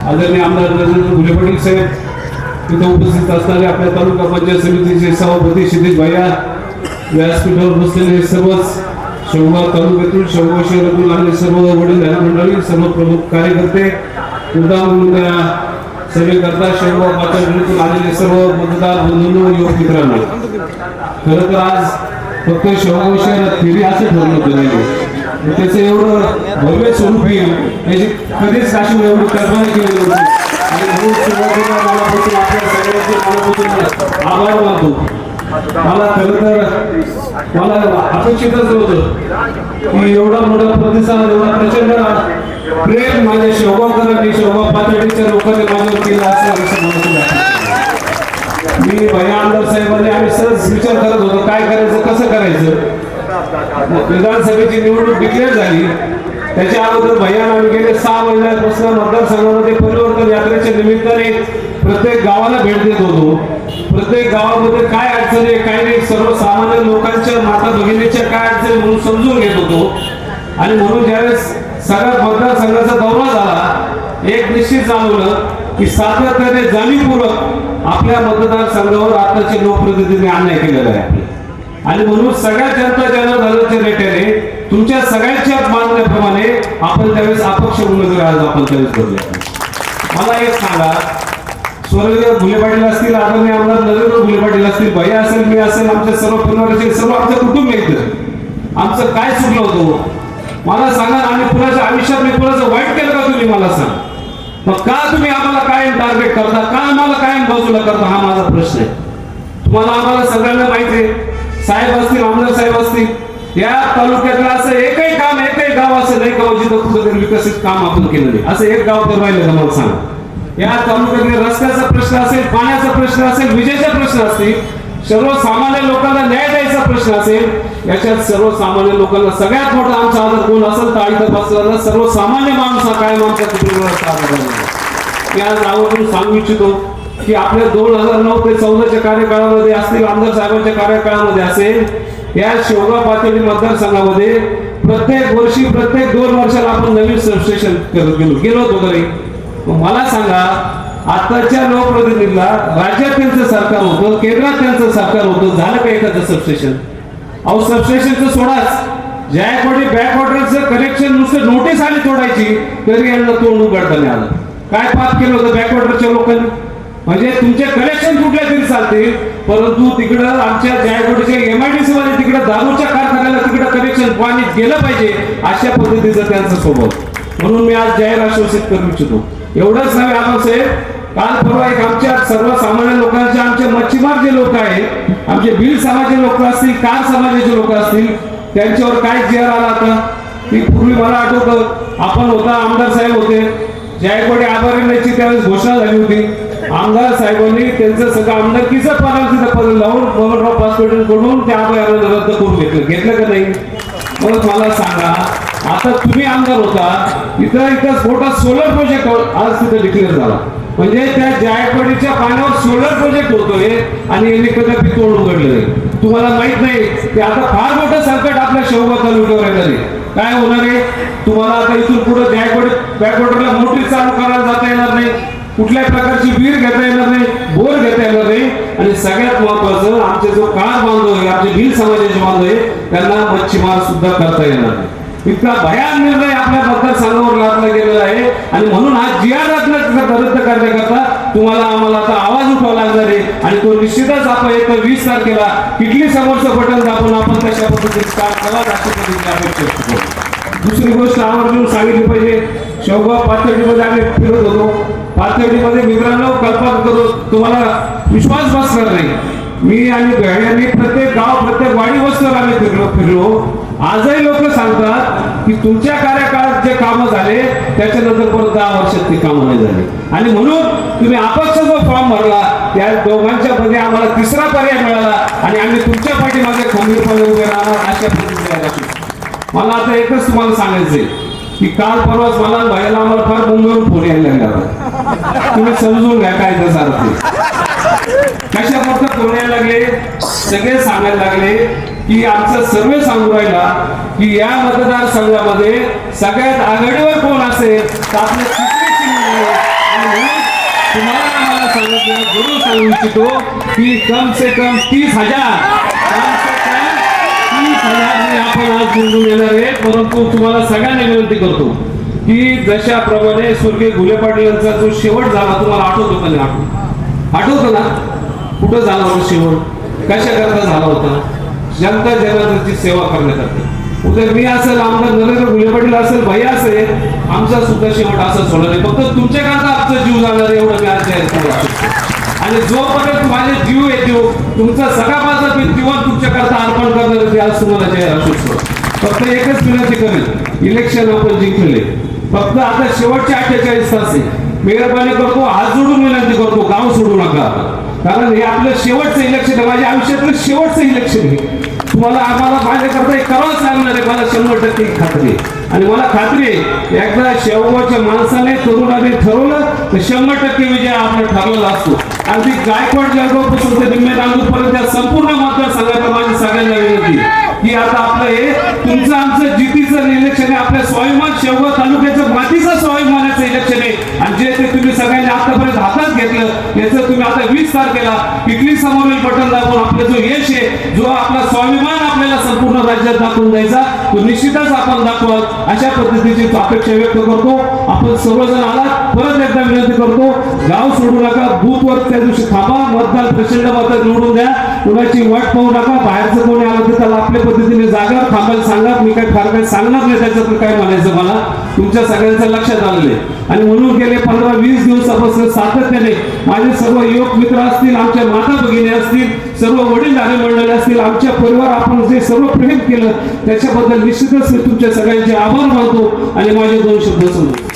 आदरणीय आमदार नरेंद्र घुले पाटील साहेब इथे उपस्थित असणारे आपल्या तालुका पंचायत समितीचे सभापती क्षितिज भैया, व्यासपीठावर बसलेले सर्वच शेवगाव तालुक्यातून शेवगाव शहरातून आलेले सर्व वडील मंडळी, सर्व प्रमुख कार्यकर्ते, सभेकरता शेवगाव पातळीतून आलेले सर्व मतदार बंधूंनो, युवक मित्रांनो, खरं तर आज फक्त शेवगाव शहरात फेरी असं ठरलं होतं. त्याचं एवढं भव्य स्वरूप येईल याची कधीच काशी एवढी कल्पना केली नव्हती. आणि म्हणून सुरुवातीला मनापासून आपल्या सगळ्यांचे मनापासून आभार मानतो. मला खरं तर मला अपेक्षितच नव्हतं की एवढा मोठा प्रतिसाद, एवढा प्रचंड प्रेम माझ्या शेवगावकरांनी, शेवगाव पातळीच्या लोकांनी माझ्यावर केला असं मी भैया आमदार साहेबांनी आम्ही सहज विचार करत होतो काय करायचं, कसं करायचं. विधानसभेची निवडणूक डिक्लेअर झाली त्याच्या अगोदर भैयानं आम्ही गेले 6 महिन्यापासून मतदारसंघामध्ये परिवर्तन यात्रेच्या निमित्ताने प्रत्येक गावाला भेट देत होतो. प्रत्येक गावामध्ये काय अडचणी, काय नाही, सर्वसामान्य लोकांच्या, माता भगिनीच्या काय अडचणी म्हणून समजून घेत होतो. आणि म्हणून ज्यावेळेस सगळ्या मतदारसंघाचा दौरा झाला, एक निश्चित जाणवलं की सातत्याने जाणीवपूर्वक आपल्या मतदारसंघावर आताचे लोकप्रतिनिधींनी अन्याय केलेला आहे. आणि म्हणून सगळ्या जनता जनार्दनाच्या नेत्याने तुमच्या सगळ्यांच्या मागण्याप्रमाणे आपण त्यावेळेस अपक्ष उमेदवार आज आपण त्यावेळेस बदलले. मला एक सांगा, स्वर्गीय घुले पाटील असतील, आदरणीय आमदार नरेंद्र घुले पाटील असतील, भैया असेल, मी असेल, आमच्या सर्व परिवाराचे सर्व आमचं कुटुंब येतं, आमचं काय चुकलं होतं मला सांगा. आम्ही कुणाच्या आयुष्यात मी कुणाचं वाईट केलं का तुम्ही मला सांगा. मग का तुम्ही आम्हाला कायम टार्गेट करता, का आम्हाला कायम बाजूला करता, हा माझा प्रश्न आहे. तुम्हाला आम्हाला सगळ्यांना माहिती आहे, साहेब असतील, आमदार साहेब असतील, या तालुक्यातलं असं एकही काम, एकही गाव असं नाही का जिथं कुठं विकसित काम आपण केलं नाही. असं एक गाव तर राहिलं का मला सांगा. या तालुक्यातील रस्त्याचा प्रश्न असेल, पाण्याचा प्रश्न असेल, विजेचा प्रश्न असतील, सर्वसामान्य लोकांना न्याय द्यायचा प्रश्न असेल, याच्यात सर्वसामान्य लोकांना सगळ्यात मोठा आमचा आदर कोण असेल तर इथं बसलेला सर्वसामान्य माणूस हा कायम आमच्या कुटुंबाचा आदर आहे. मी आज आवर्जून सांगू इच्छितो की आपल्या 2009 ते 14च्या कार्यकाळामध्ये असतील, आमदार साहेबांच्या कार्यकाळामध्ये असेल, या शेवगाव पातळी मतदारसंघामध्ये प्रत्येक वर्षी, प्रत्येक 2 वर्षाला आपण नवीन सबस्टेशन गेलो होतो तरी. मला सांगा, आताच्या लोकप्रतिनिधीला राज्यात त्यांचं सरकार होतं, केंद्रात त्यांचं सरकार होतं, झालं का एखादं सबस्टेशन? अहो सबस्टेशनचं सोडाच, जायकवाडी बॅकवॉटरचं कनेक्शन नुसतं नोटीस आली तोडायची तरी यांना तोंड उघडता नाही आलं. काय पाप केलं होतं बॅकवॉटरच्या लोकांनी? म्हणजे तुमचे कनेक्शन कुठल्या तरी चालतील, परंतु तिकडं आमच्या जायकवाडीच्या MIDC मध्ये तिकडं दारूच्या कारखान्याला तिकडं कनेक्शन पाणी गेलं पाहिजे, अशा पद्धतीचा त्यांचा स्वभाव. म्हणून मी आज जाहीर आश्वासित करू इच्छितो. एवढंच नव्हे आबासाहेब, काल परवा एक आमच्या सर्वसामान्य लोकांचे, आमचे मच्छीमार जे लोक आहेत, आमचे भिल समाजाचे लोक असतील, कार समाजाचे लोक असतील, त्यांच्यावर काय जीआर आला होता. ती पूर्वी मला आठवतं आपण होता, आमदार साहेब होते, जायकवाडी आभारण्याची त्यावेळेस घोषणा झाली होती. आमदार साहेबांनी त्यांचं सगळं आमदारकीचं पद लावून गव्हर्नर ऑफ हॉस्पिटल कडून त्या आभाराला रद्द करून घेतलं का नाही? मग मला सांगा, आता तुम्ही आमदार होता, इथं मोठा सोलर प्रोजेक्ट आज तिथे डिक्लेअर झाला. म्हणजे त्या जायकवाडीच्या पाण्यावर सोलर प्रोजेक्ट होतोय आणि यांनी कदापि तोंड उघडले. तुम्हाला माहित नाही की आता फार मोठं संकट आपल्या शेवगाव तालुक्यावर येणार आहे. काय होणार आहे? तुम्हाला आता इथून पुढे जायकवाडी बॅकवॉटरला मोटरी चालू करायला जाता येणार नाही, कुठल्याही प्रकारची विहीर घेता येणार नाही, बोर घेता येणार नाही. आणि सगळ्यात महत्वाचं, आमचे जो कार बांधव आहे, आमचे भिल समाजाचे बांधव आहे, त्यांना मच्छीमार सुद्धा करता येणार नाही. इतका भयान निर्णय आपल्या मतदारसंघावर लादला गेलेला आहे. आणि म्हणून हा जीआर रद्द करण्याकरता तुम्हाला आम्हाला आता आवाज उठवावा लागणार आहे. आणि तो निश्चितच आपण येत्या 20 तारखेला किटली समोरचं बटन दाबून आपण कशा पद्धतीने काम करावं अशा पद्धतीने अपेक्षा करतो. दुसरी गोष्ट आवर्जून सांगितली पाहिजे, शेवगाव पातळीमध्ये आम्ही फिरत होतो. पातळीमध्ये मित्रांनो, कल्पना करू, तुम्हाला विश्वास बसणार नाही, मी आणि भैयांनी प्रत्येक गाव, प्रत्येक वाडी वस्तीवर आम्ही फिरलो. आजही लोक सांगतात की तुमच्या कार्यकाळात जे कामं झाले त्याच्यानंतर परत 10 वर्षात ती कामं नाही झाली. आणि म्हणून तुम्ही अपक्ष जो फॉर्म भरला, त्या दोघांच्या मध्ये आम्हाला तिसरा पर्याय मिळाला आणि आम्ही तुमच्या पाठीमागे खंबीरपणे उभे राहणार अशा पद्धतीने. मला आता एकच तुम्हाला सांगायचंय की काल परवाच मला भैयाला आम्हाला फार मुंबईवरून फोन यायला लागला. तुम्ही समजून घ्या काय तसा कशा पद्धत फोन यायला लागले, सगळे सांगायला लागले की आमचा सर्वे सांगू राहिला की या मतदारसंघामध्ये सगळ्यात आघाडीवर कोण असेल तर आपले सांगू इच्छितो की कम से कम 30,000 आपण आज निवडून येणार आहे. परंतु तुम्हाला सगळ्यांना विनंती करतो की जशाप्रमाणे स्वर्गीय घुले पाटील यांचा जो शेवट झाला तुम्हाला आठवतो का नाही? आठवतो ना? कुठं झाला होता शेवट? कशा करता झाला होता? जनता जनार्दनाची सेवा करण्यासाठी. उद्या मी असेल, आमदार नरेंद्र घुले पाटील असेल, भैया असेल, आमचा सुद्धा शेवट असंच होणार आहे. फक्त तुमच्याकरता आमचा जीव जाणार एवढं मी आज जाहीर करतो. आणि जोपर्यंत माझे जीव येतो तुमचा सगळा माझा जीवन तुमच्याकरता अर्पण करणार ते आज तुम्हाला जाहीर असू. फक्त एकच विनंती करेल, इलेक्शन आपण जिंकले, फक्त आता शेवटचे 48 तास आहे. मेहरबानी करतो, हात जोडून विनंती करतो, गाव सोडू नका. कारण हे आपलं शेवटचं इलेक्शन आहे, माझ्या आयुष्यातलं शेवटचं इलेक्शन आहे. तुम्हाला आम्हाला माझ्याकरता एक करावंच लागणार आहे, मला 100% खात्री आहे. आणि मला खात्री आहे एकदा शेवगावच्या माणसाने तरुणाने ठरवलं तर 100% विजय आपला ठरलेला असतो. अगदी गायकवाड जळगावपासून ते निम्मे नांदूरपर्यंत संपूर्ण मतदारसंघात माझी सगळ्यांना विनंती की आता आपलं हे तुमचं आमचं जितीचं इलेक्शन आहे. आपल्या स्वाभिमान शेवगाव तालुक्याचं मातीचं स्वाभिमानाचं इलेक्शन आहे. आणि जे ते तुम्ही सगळ्यांनी आतापर्यंत हातात घेतलं याचं तुम्ही आता 20 तारखेला किती समोरील बटन दाखवून आपलं जो यश आहे, जो आपला स्वाभिमान आपल्याला संपूर्ण राज्यात दाखवून द्यायचा तो निश्चितच आपण दाखवाल अशा पद्धतीची अपेक्षा व्यक्त करतो. आपण सर्वजण आलात, परत एकदा विनंती करतो, गाव सोडू नका, बूथवर त्या दिवशी थांबा, मतदान प्रचंड मतात निवडून द्या, कुणाची वाट पाहू नका. बाहेरचं कोणी आलं तर त्याला आपल्या पद्धतीने जागावर थांबायला सांगा. मी काय फार काही सांगणार नाही, त्याच्यातून काय म्हणायचं मला तुमच्या सगळ्यांचं लक्षात आलेलं आहे. आणि म्हणून गेले 15-20 दिवसापासून सातत्याने माझे सर्व युवक मित्र असतील, आमच्या माता भगिनी असतील, सर्व वडीलधारी मंडळी असतील, आमच्या परिवार आपण जे सर्व प्रेम केलं त्याच्याबद्दल निश्चितच मी तुमच्या सगळ्यांचे आभार मानतो आणि माझे 2 शब्द सांगतो.